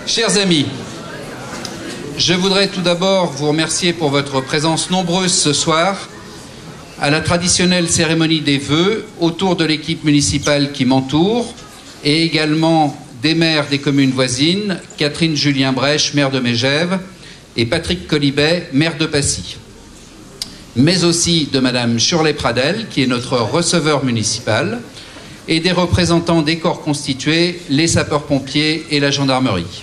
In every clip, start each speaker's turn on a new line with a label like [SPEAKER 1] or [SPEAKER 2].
[SPEAKER 1] Chers amis, je voudrais tout d'abord vous remercier pour votre présence nombreuse ce soir à la traditionnelle cérémonie des vœux autour de l'équipe municipale qui m'entoure et également des maires des communes voisines, Catherine Julien-Brèche, maire de Megève, et Patrick Colibet, maire de Passy, mais aussi de Madame Churlet-Pradel, qui est notre receveur municipal, et des représentants des corps constitués, les sapeurs-pompiers et la gendarmerie.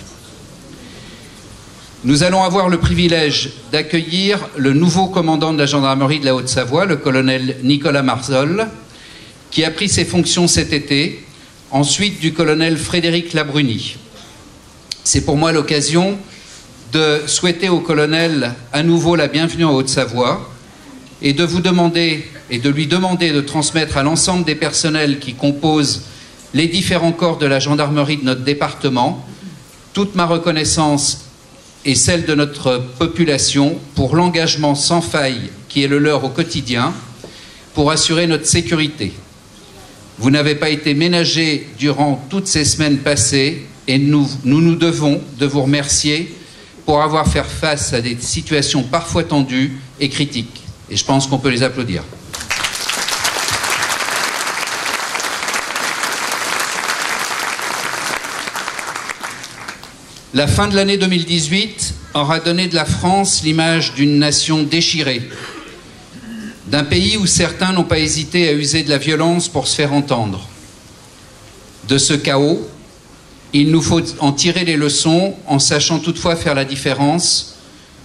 [SPEAKER 1] Nous allons avoir le privilège d'accueillir le nouveau commandant de la gendarmerie de la Haute-Savoie, le colonel Nicolas Marzol, qui a pris ses fonctions cet été, ensuite du colonel Frédéric Labruni. C'est pour moi l'occasion de souhaiter au colonel à nouveau la bienvenue en Haute-Savoie et de vous demander et de lui demander de transmettre à l'ensemble des personnels qui composent les différents corps de la gendarmerie de notre département toute ma reconnaissance et celle de notre population pour l'engagement sans faille qui est le leur au quotidien pour assurer notre sécurité. Vous n'avez pas été ménagés durant toutes ces semaines passées et nous devons de vous remercier pour avoir fait face à des situations parfois tendues et critiques. Et je pense qu'on peut les applaudir. La fin de l'année 2018 aura donné de la France l'image d'une nation déchirée, d'un pays où certains n'ont pas hésité à user de la violence pour se faire entendre. De ce chaos, il nous faut en tirer les leçons en sachant toutefois faire la différence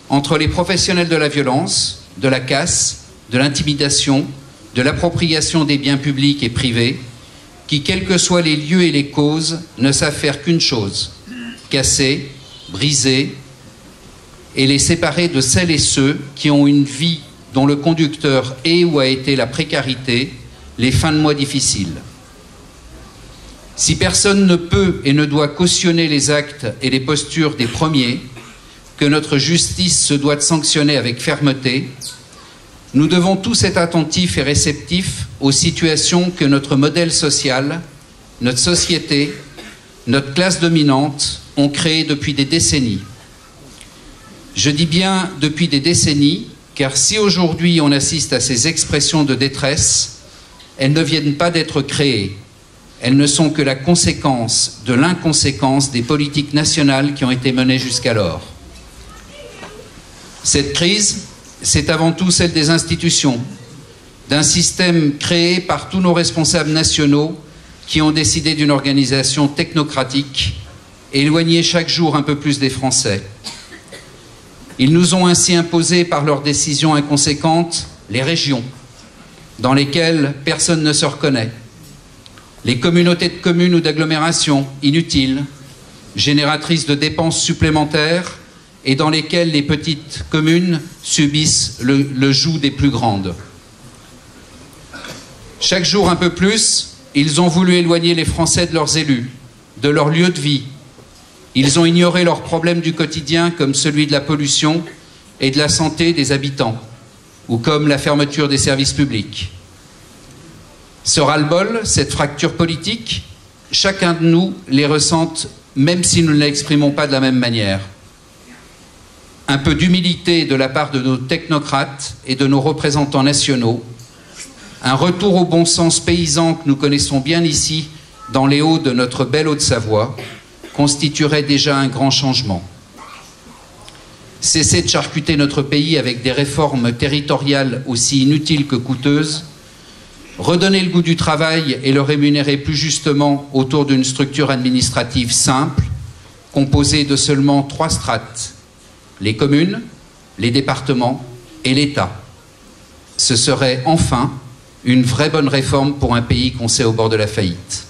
[SPEAKER 1] entre les professionnels de la violence, de la casse, de l'intimidation, de l'appropriation des biens publics et privés, qui, quels que soient les lieux et les causes, ne savent faire qu'une chose: casser, briser et les séparer de celles et ceux qui ont une vie dont le conducteur est ou a été la précarité, les fins de mois difficiles. Si personne ne peut et ne doit cautionner les actes et les postures des premiers, que notre justice se doit de sanctionner avec fermeté, nous devons tous être attentifs et réceptifs aux situations que notre modèle social, notre société, notre classe dominante ont créées depuis des décennies. Je dis bien depuis des décennies, car si aujourd'hui on assiste à ces expressions de détresse, elles ne viennent pas d'être créées. Elles ne sont que la conséquence de l'inconséquence des politiques nationales qui ont été menées jusqu'alors. Cette crise, c'est avant tout celle des institutions, d'un système créé par tous nos responsables nationaux qui ont décidé d'une organisation technocratique, éloignée chaque jour un peu plus des Français. Ils nous ont ainsi imposé par leurs décisions inconséquentes les régions, dans lesquelles personne ne se reconnaît, les communautés de communes ou d'agglomérations inutiles, génératrices de dépenses supplémentaires et dans lesquelles les petites communes subissent le joug des plus grandes. Chaque jour un peu plus, ils ont voulu éloigner les Français de leurs élus, de leur lieu de vie. Ils ont ignoré leurs problèmes du quotidien comme celui de la pollution et de la santé des habitants, ou comme la fermeture des services publics. Ce ras-le-bol, cette fracture politique, chacun de nous les ressente même si nous ne l'exprimons pas de la même manière. Un peu d'humilité de la part de nos technocrates et de nos représentants nationaux, un retour au bon sens paysan que nous connaissons bien ici, dans les Hauts de notre belle Haute-Savoie, constituerait déjà un grand changement. Cesser de charcuter notre pays avec des réformes territoriales aussi inutiles que coûteuses, redonner le goût du travail et le rémunérer plus justement autour d'une structure administrative simple, composée de seulement 3 strates, les communes, les départements et l'État. Ce serait enfin une vraie bonne réforme pour un pays qu'on sait au bord de la faillite.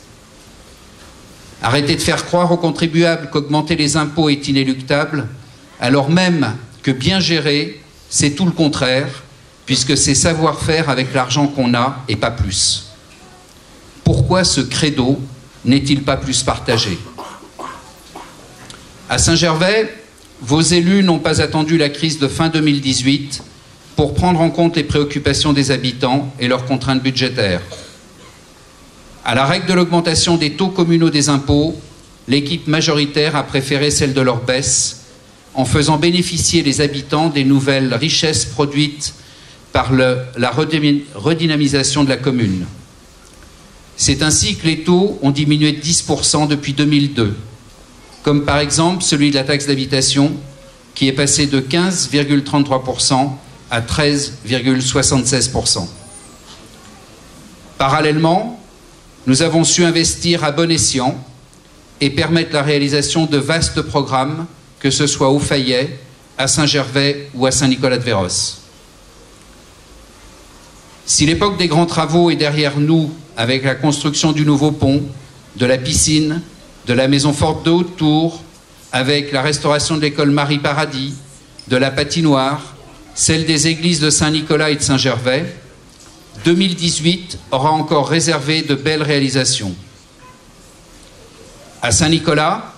[SPEAKER 1] Arrêtez de faire croire aux contribuables qu'augmenter les impôts est inéluctable, alors même que bien gérer, c'est tout le contraire, puisque c'est savoir faire avec l'argent qu'on a et pas plus. Pourquoi ce credo n'est-il pas plus partagé? À Saint-Gervais, vos élus n'ont pas attendu la crise de fin 2018 pour prendre en compte les préoccupations des habitants et leurs contraintes budgétaires. À la règle de l'augmentation des taux communaux des impôts, l'équipe majoritaire a préféré celle de l'Orbès, en faisant bénéficier les habitants des nouvelles richesses produites par la redynamisation de la commune. C'est ainsi que les taux ont diminué de 10% depuis 2002, comme par exemple celui de la taxe d'habitation, qui est passé de 15,33% à 13,76%. Parallèlement, nous avons su investir à bon escient et permettre la réalisation de vastes programmes, que ce soit au Fayet, à Saint-Gervais ou à Saint-Nicolas-de-Véros. Si l'époque des grands travaux est derrière nous, avec la construction du nouveau pont, de la piscine, de la maison forte de Haute-Tour, avec la restauration de l'école Marie-Paradis, de la patinoire, celle des églises de Saint-Nicolas et de Saint-Gervais, 2018 aura encore réservé de belles réalisations. À Saint-Nicolas,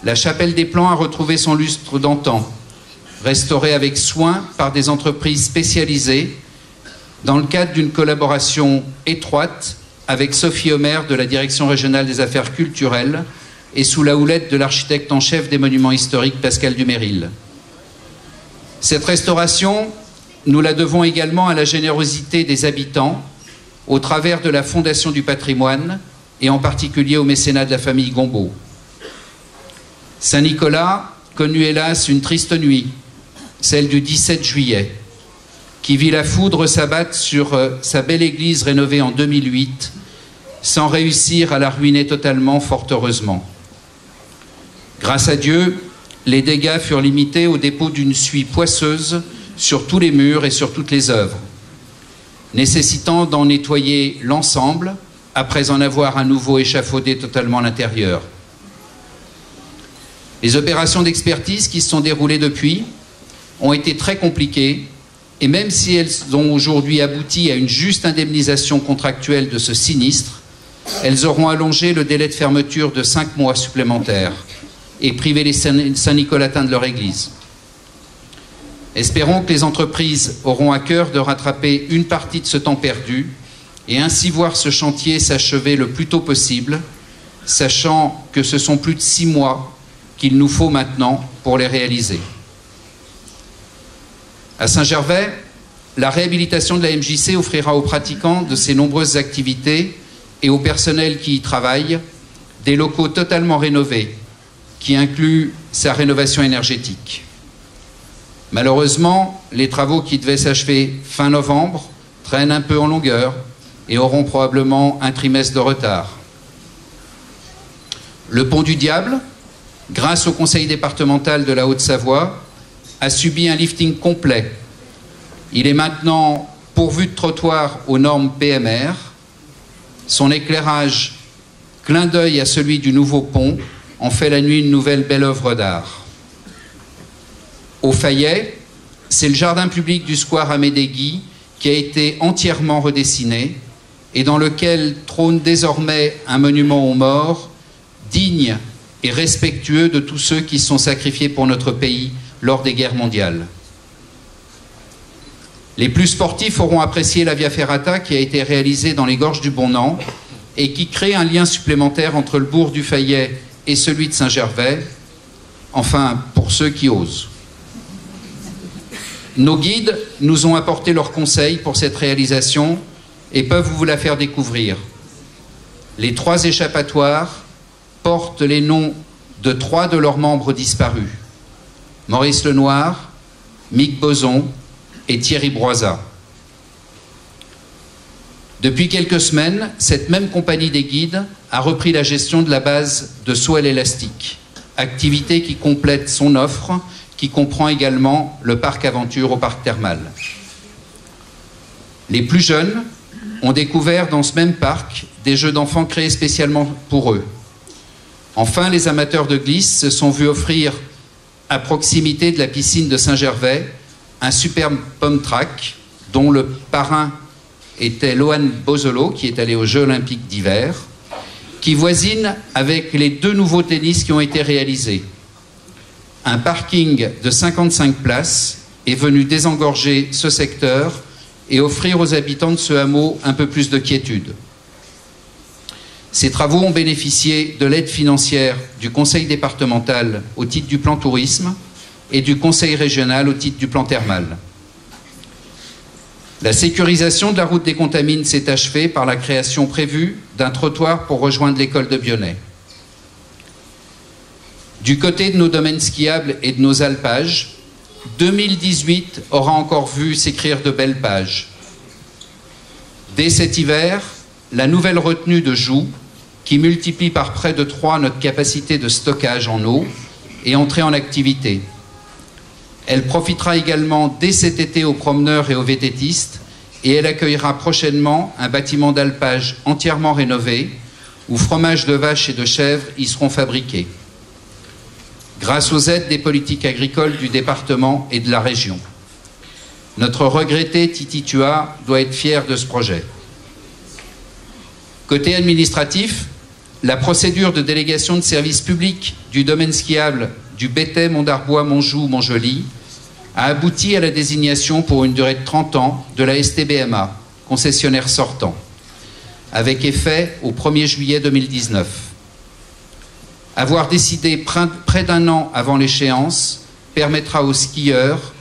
[SPEAKER 1] la chapelle des Plans a retrouvé son lustre d'antan, restaurée avec soin par des entreprises spécialisées dans le cadre d'une collaboration étroite avec Sophie Homer de la Direction régionale des affaires culturelles et sous la houlette de l'architecte en chef des monuments historiques Pascal Duméril. Cette restauration, nous la devons également à la générosité des habitants au travers de la Fondation du patrimoine et en particulier au mécénat de la famille Gombaud. Saint-Nicolas connut hélas une triste nuit, celle du 17 juillet, qui vit la foudre s'abattre sur sa belle église rénovée en 2008, sans réussir à la ruiner totalement, fort heureusement. Grâce à Dieu, les dégâts furent limités au dépôt d'une suie poisseuse sur tous les murs et sur toutes les œuvres, nécessitant d'en nettoyer l'ensemble après en avoir à nouveau échafaudé totalement l'intérieur. Les opérations d'expertise qui se sont déroulées depuis ont été très compliquées et même si elles ont aujourd'hui abouti à une juste indemnisation contractuelle de ce sinistre, elles auront allongé le délai de fermeture de 5 mois supplémentaires et privé les Saint-Nicolatins de leur église. Espérons que les entreprises auront à cœur de rattraper une partie de ce temps perdu et ainsi voir ce chantier s'achever le plus tôt possible, sachant que ce sont plus de 6 mois qu'il nous faut maintenant pour les réaliser. À Saint-Gervais, la réhabilitation de la MJC offrira aux pratiquants de ces nombreuses activités et au personnel qui y travaille des locaux totalement rénovés, qui incluent sa rénovation énergétique. Malheureusement, les travaux qui devaient s'achever fin novembre traînent un peu en longueur et auront probablement un trimestre de retard. Le pont du Diable, grâce au conseil départemental de la Haute-Savoie, a subi un lifting complet. Il est maintenant pourvu de trottoirs aux normes PMR. Son éclairage, clin d'œil à celui du nouveau pont, en fait la nuit une nouvelle belle œuvre d'art. Au Fayet, c'est le jardin public du square Amédée-Guy qui a été entièrement redessiné et dans lequel trône désormais un monument aux morts digne et respectueux de tous ceux qui se sont sacrifiés pour notre pays lors des guerres mondiales. Les plus sportifs auront apprécié la Via Ferrata qui a été réalisée dans les gorges du Bonnan et qui crée un lien supplémentaire entre le bourg du Fayet et celui de Saint-Gervais, enfin pour ceux qui osent. Nos guides nous ont apporté leurs conseils pour cette réalisation et peuvent vous la faire découvrir. Les 3 échappatoires portent les noms de 3 de leurs membres disparus, Maurice Lenoir, Mick Boson et Thierry Broisat. Depuis quelques semaines, cette même compagnie des guides a repris la gestion de la base de saut à l'élastique, activité qui complète son offre, qui comprend également le parc aventure au parc thermal. Les plus jeunes ont découvert dans ce même parc des jeux d'enfants créés spécialement pour eux. Enfin, les amateurs de glisse se sont vus offrir à proximité de la piscine de Saint-Gervais un superbe pom track dont le parrain était Lohan Bozolo, qui est allé aux Jeux olympiques d'hiver, qui voisine avec les 2 nouveaux tennis qui ont été réalisés. Un parking de 55 places est venu désengorger ce secteur et offrir aux habitants de ce hameau un peu plus de quiétude. Ces travaux ont bénéficié de l'aide financière du Conseil départemental au titre du plan tourisme et du Conseil régional au titre du plan thermal. La sécurisation de la route des Contamines s'est achevée par la création prévue d'un trottoir pour rejoindre l'école de Bionnet. Du côté de nos domaines skiables et de nos alpages, 2018 aura encore vu s'écrire de belles pages. Dès cet hiver, la nouvelle retenue de Joux, qui multiplie par près de 3 notre capacité de stockage en eau, est entrée en activité. Elle profitera également dès cet été aux promeneurs et aux vététistes et elle accueillera prochainement un bâtiment d'alpage entièrement rénové où fromages de vache et de chèvre y seront fabriqués. Grâce aux aides des politiques agricoles du département et de la région. Notre regretté Titi Tua doit être fier de ce projet. Côté administratif, la procédure de délégation de services publics du domaine skiable du Béthais, Mont-d'Arbois, Montjoux, Montjoly a abouti à la désignation pour une durée de 30 ans de la STBMA, concessionnaire sortant, avec effet au 1er juillet 2019. Avoir décidé près d'un an avant l'échéance permettra aux skieurs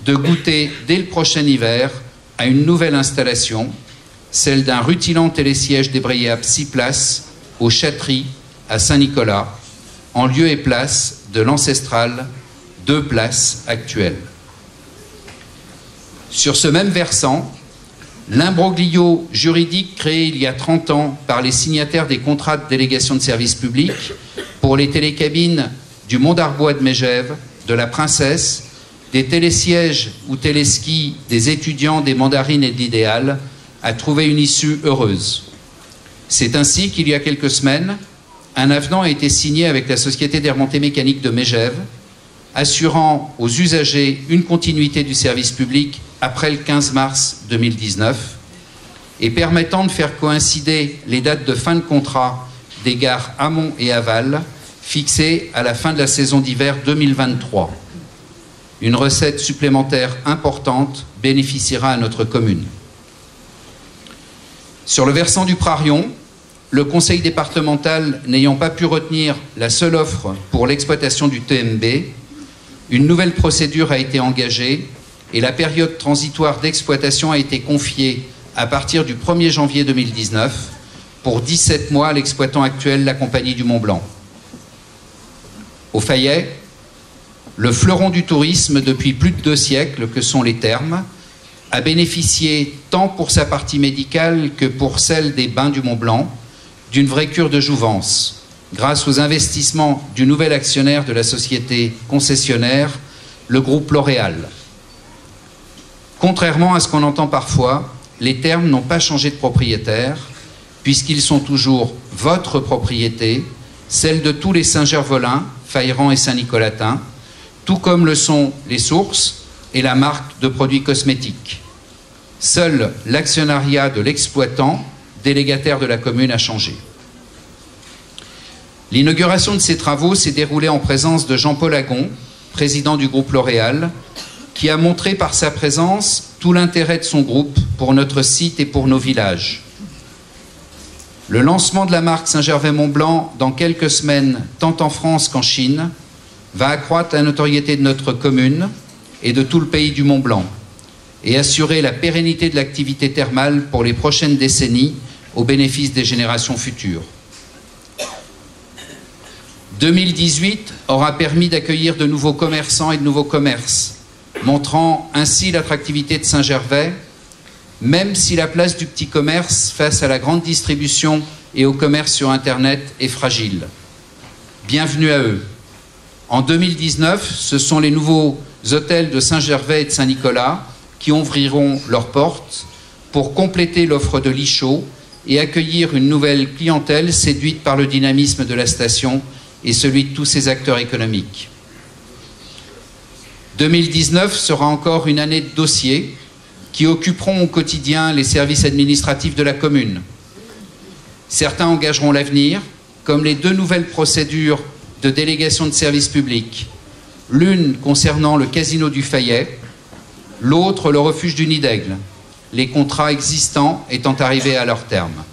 [SPEAKER 1] de goûter dès le prochain hiver à une nouvelle installation, celle d'un rutilant télésiège débrayable 6 places au Châtery à Saint-Nicolas, en lieu et place de l'ancestral 2 places actuelles. Sur ce même versant, l'imbroglio juridique créé il y a 30 ans par les signataires des contrats de délégation de services publics pour les télécabines du Mont-d'Arbois de Megève, de la Princesse, des télésièges ou téléskis des étudiants des Mandarines et de l'Idéal a trouvé une issue heureuse. C'est ainsi qu'il y a quelques semaines, un avenant a été signé avec la Société des remontées mécaniques de Megève, assurant aux usagers une continuité du service public après le 15 mars 2019 et permettant de faire coïncider les dates de fin de contrat des gares amont et aval fixées à la fin de la saison d'hiver 2023. Une recette supplémentaire importante bénéficiera à notre commune. Sur le versant du Prarion, le conseil départemental n'ayant pas pu retenir la seule offre pour l'exploitation du TMB, une nouvelle procédure a été engagée et la période transitoire d'exploitation a été confiée à partir du 1er janvier 2019 pour 17 mois à l'exploitant actuel, la Compagnie du Mont-Blanc. Au Fayet, le fleuron du tourisme depuis plus de 2 siècles que sont les thermes, a bénéficié tant pour sa partie médicale que pour celle des bains du Mont-Blanc d'une vraie cure de jouvence, grâce aux investissements du nouvel actionnaire de la société concessionnaire, le groupe L'Oréal. Contrairement à ce qu'on entend parfois, les thermes n'ont pas changé de propriétaire, puisqu'ils sont toujours votre propriété, celle de tous les Saint-Gervolins, Faïran et Saint-Nicolatins, tout comme le sont les sources et la marque de produits cosmétiques. Seul l'actionnariat de l'exploitant, délégataire de la commune, a changé. L'inauguration de ces travaux s'est déroulée en présence de Jean-Paul Agon, président du groupe L'Oréal, qui a montré par sa présence tout l'intérêt de son groupe pour notre site et pour nos villages. Le lancement de la marque Saint-Gervais-Mont-Blanc dans quelques semaines, tant en France qu'en Chine, va accroître la notoriété de notre commune et de tout le pays du Mont-Blanc et assurer la pérennité de l'activité thermale pour les prochaines décennies au bénéfice des générations futures. 2018 aura permis d'accueillir de nouveaux commerçants et de nouveaux commerces, montrant ainsi l'attractivité de Saint-Gervais, même si la place du petit commerce face à la grande distribution et au commerce sur Internet est fragile. Bienvenue à eux. En 2019, ce sont les nouveaux hôtels de Saint-Gervais et de Saint-Nicolas qui ouvriront leurs portes pour compléter l'offre de lits chauds et accueillir une nouvelle clientèle séduite par le dynamisme de la station et celui de tous ses acteurs économiques. 2019 sera encore une année de dossiers qui occuperont au quotidien les services administratifs de la commune. Certains engageront l'avenir, comme les 2 nouvelles procédures de délégation de services publics, l'une concernant le casino du Fayet, l'autre le refuge du Nid d'Aigle, les contrats existants étant arrivés à leur terme.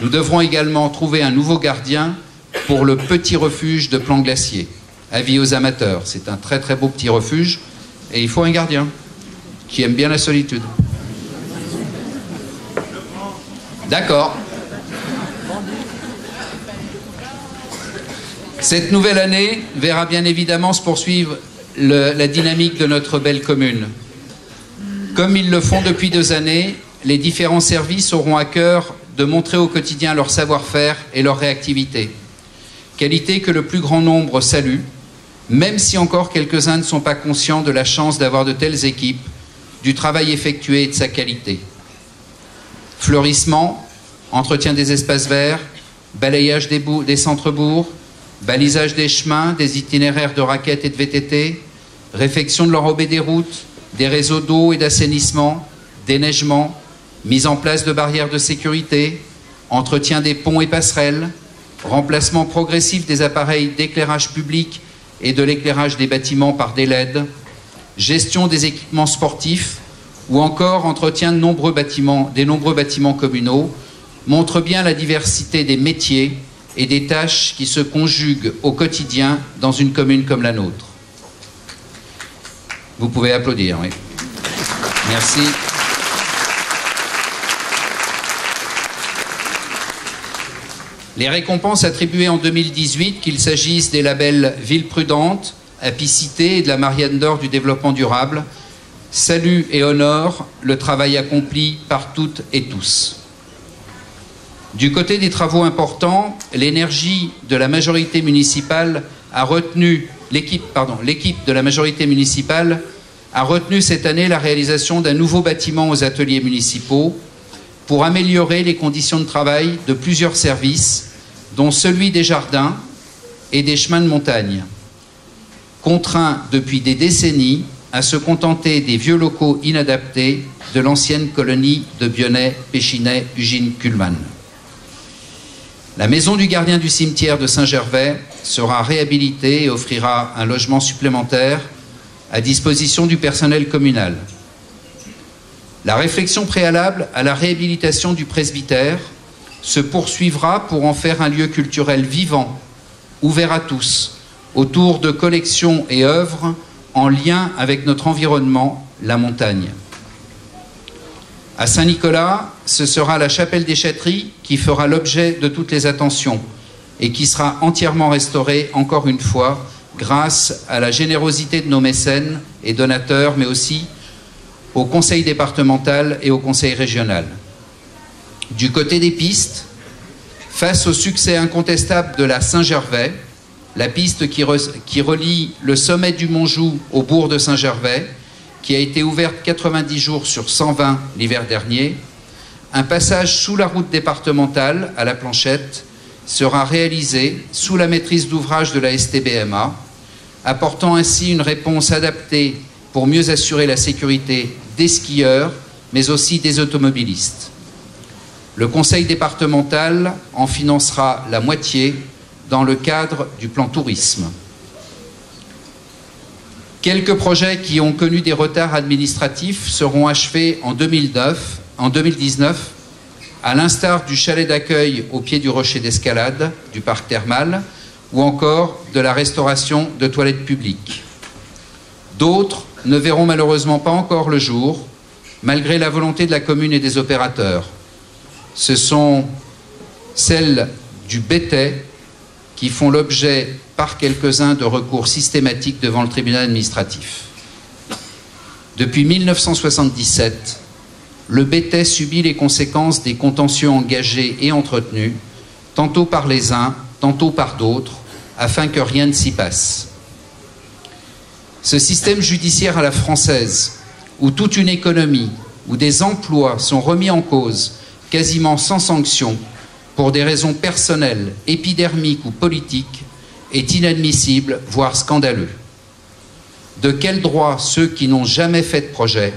[SPEAKER 1] Nous devrons également trouver un nouveau gardien pour le petit refuge de Plan Glacier. Avis aux amateurs, c'est un très très beau petit refuge et il faut un gardien qui aime bien la solitude. D'accord. Cette nouvelle année verra bien évidemment se poursuivre la dynamique de notre belle commune. Comme ils le font depuis 2 années, les différents services auront à cœur de montrer au quotidien leur savoir-faire et leur réactivité. Qualité que le plus grand nombre salue, même si encore quelques-uns ne sont pas conscients de la chance d'avoir de telles équipes, du travail effectué et de sa qualité. Fleurissement, entretien des espaces verts, balayage des centres-bourgs, balisage des chemins, des itinéraires de raquettes et de VTT, réfection de l'enrobé des routes, des réseaux d'eau et d'assainissement, déneigement, mise en place de barrières de sécurité, entretien des ponts et passerelles, remplacement progressif des appareils d'éclairage public et de l'éclairage des bâtiments par des LED, gestion des équipements sportifs ou encore entretien des nombreux bâtiments communaux, montre bien la diversité des métiers et des tâches qui se conjuguent au quotidien dans une commune comme la nôtre. Vous pouvez applaudir, oui. Merci. Les récompenses attribuées en 2018, qu'il s'agisse des labels Ville Prudente, Apicité et de la Marianne d'Or du développement durable, saluent et honorent le travail accompli par toutes et tous. Du côté des travaux importants, l'énergie de la majorité municipale a retenu, l'équipe de la majorité municipale a retenu cette année la réalisation d'un nouveau bâtiment aux ateliers municipaux pour améliorer les conditions de travail de plusieurs services, dont celui des jardins et des chemins de montagne, contraints depuis des décennies à se contenter des vieux locaux inadaptés de l'ancienne colonie de Bionnet, Péchinet, Ugine, Kuhlmann. La maison du gardien du cimetière de Saint-Gervais sera réhabilitée et offrira un logement supplémentaire à disposition du personnel communal. La réflexion préalable à la réhabilitation du presbytère se poursuivra pour en faire un lieu culturel vivant, ouvert à tous, autour de collections et œuvres en lien avec notre environnement, la montagne. À Saint-Nicolas, ce sera la chapelle des Châteries qui fera l'objet de toutes les attentions et qui sera entièrement restaurée, encore une fois, grâce à la générosité de nos mécènes et donateurs, mais aussi au conseil départemental et au conseil régional. Du côté des pistes, face au succès incontestable de la Saint-Gervais, la piste qui relie le sommet du Montjoux au bourg de Saint-Gervais, qui a été ouverte 90 jours sur 120 l'hiver dernier, un passage sous la route départementale à la Planchette sera réalisé sous la maîtrise d'ouvrage de la STBMA, apportant ainsi une réponse adaptée pour mieux assurer la sécurité des skieurs, mais aussi des automobilistes. Le conseil départemental en financera la moitié dans le cadre du plan tourisme. Quelques projets qui ont connu des retards administratifs seront achevés en 2019, à l'instar du chalet d'accueil au pied du rocher d'escalade du parc thermal ou encore de la restauration de toilettes publiques. D'autres ne verront malheureusement pas encore le jour, malgré la volonté de la commune et des opérateurs. Ce sont celles du Bétet qui font l'objet par quelques-uns de recours systématiques devant le tribunal administratif. Depuis 1977, le Bétet subit les conséquences des contentieux engagés et entretenus, tantôt par les uns, tantôt par d'autres, afin que rien ne s'y passe. Ce système judiciaire à la française, où toute une économie, où des emplois sont remis en cause, quasiment sans sanction, pour des raisons personnelles, épidermiques ou politiques, est inadmissible, voire scandaleux. De quel droit ceux qui n'ont jamais fait de projet,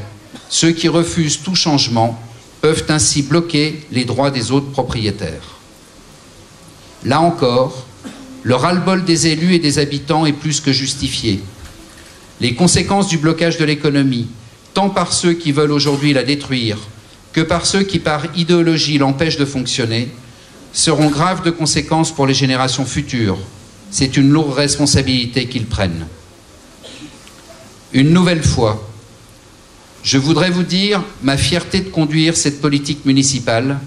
[SPEAKER 1] ceux qui refusent tout changement, peuvent ainsi bloquer les droits des autres propriétaires? Là encore, le ras-le-bol des élus et des habitants est plus que justifié. Les conséquences du blocage de l'économie, tant par ceux qui veulent aujourd'hui la détruire, que par ceux qui, par idéologie, l'empêchent de fonctionner, seront graves de conséquences pour les générations futures. C'est une lourde responsabilité qu'ils prennent. Une nouvelle fois, je voudrais vous dire ma fierté de conduire cette politique municipale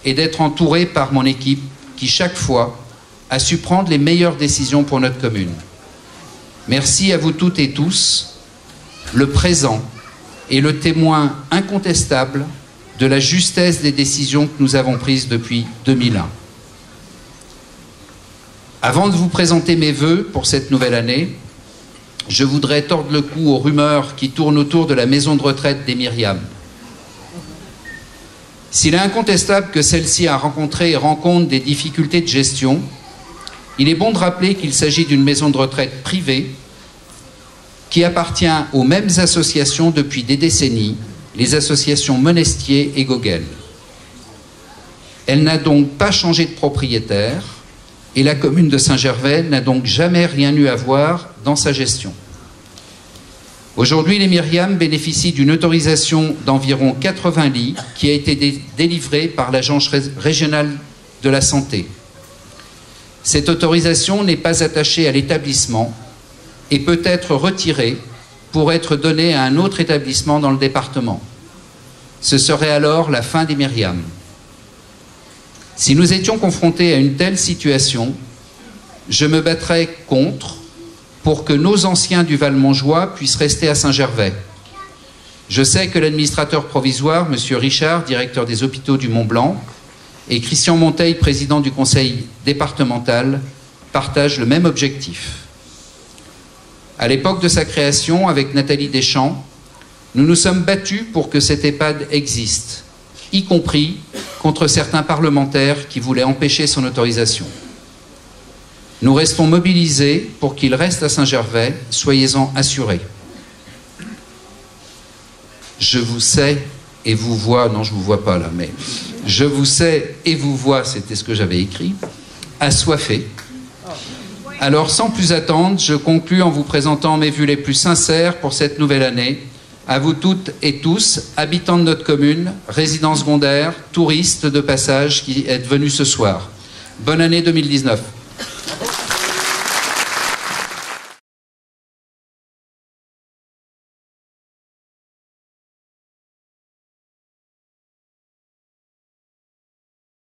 [SPEAKER 1] et d'être entouré par mon équipe qui, chaque fois, a su prendre les meilleures décisions pour notre commune. Merci à vous toutes et tous. Le présent est le témoin incontestable de la justesse des décisions que nous avons prises depuis 2001. Avant de vous présenter mes vœux pour cette nouvelle année, je voudrais tordre le cou aux rumeurs qui tournent autour de la maison de retraite des Myriam. S'il est incontestable que celle-ci a rencontré et rencontre des difficultés de gestion, il est bon de rappeler qu'il s'agit d'une maison de retraite privée qui appartient aux mêmes associations depuis des décennies, les associations Monestier et Gogel. Elle n'a donc pas changé de propriétaire et la commune de Saint-Gervais n'a donc jamais rien eu à voir dans sa gestion. Aujourd'hui, les Myriam bénéficient d'une autorisation d'environ 80 lits qui a été délivrée par l'Agence régionale de la santé. Cette autorisation n'est pas attachée à l'établissement et peut être retirée pour être donnée à un autre établissement dans le département. Ce serait alors la fin des Myriam. Si nous étions confrontés à une telle situation, je me battrais contre pour que nos anciens du Val-Montjoie puissent rester à Saint-Gervais. Je sais que l'administrateur provisoire, M. Richard, directeur des hôpitaux du Mont-Blanc, et Christian Monteil, président du conseil départemental, partagent le même objectif. À l'époque de sa création, avec Nathalie Deschamps, nous nous sommes battus pour que cet EHPAD existe, y compris contre certains parlementaires qui voulaient empêcher son autorisation. Nous restons mobilisés pour qu'il reste à Saint-Gervais, soyez-en assurés. Je vous sais et vous vois, non je ne vous vois pas là, mais je vous sais et vous vois, c'était ce que j'avais écrit, assoiffés. Alors sans plus attendre, je conclus en vous présentant mes vœux les plus sincères pour cette nouvelle année, à vous toutes et tous, habitants de notre commune, résidents secondaires, touristes de passage qui êtes venus ce soir. Bonne année 2019.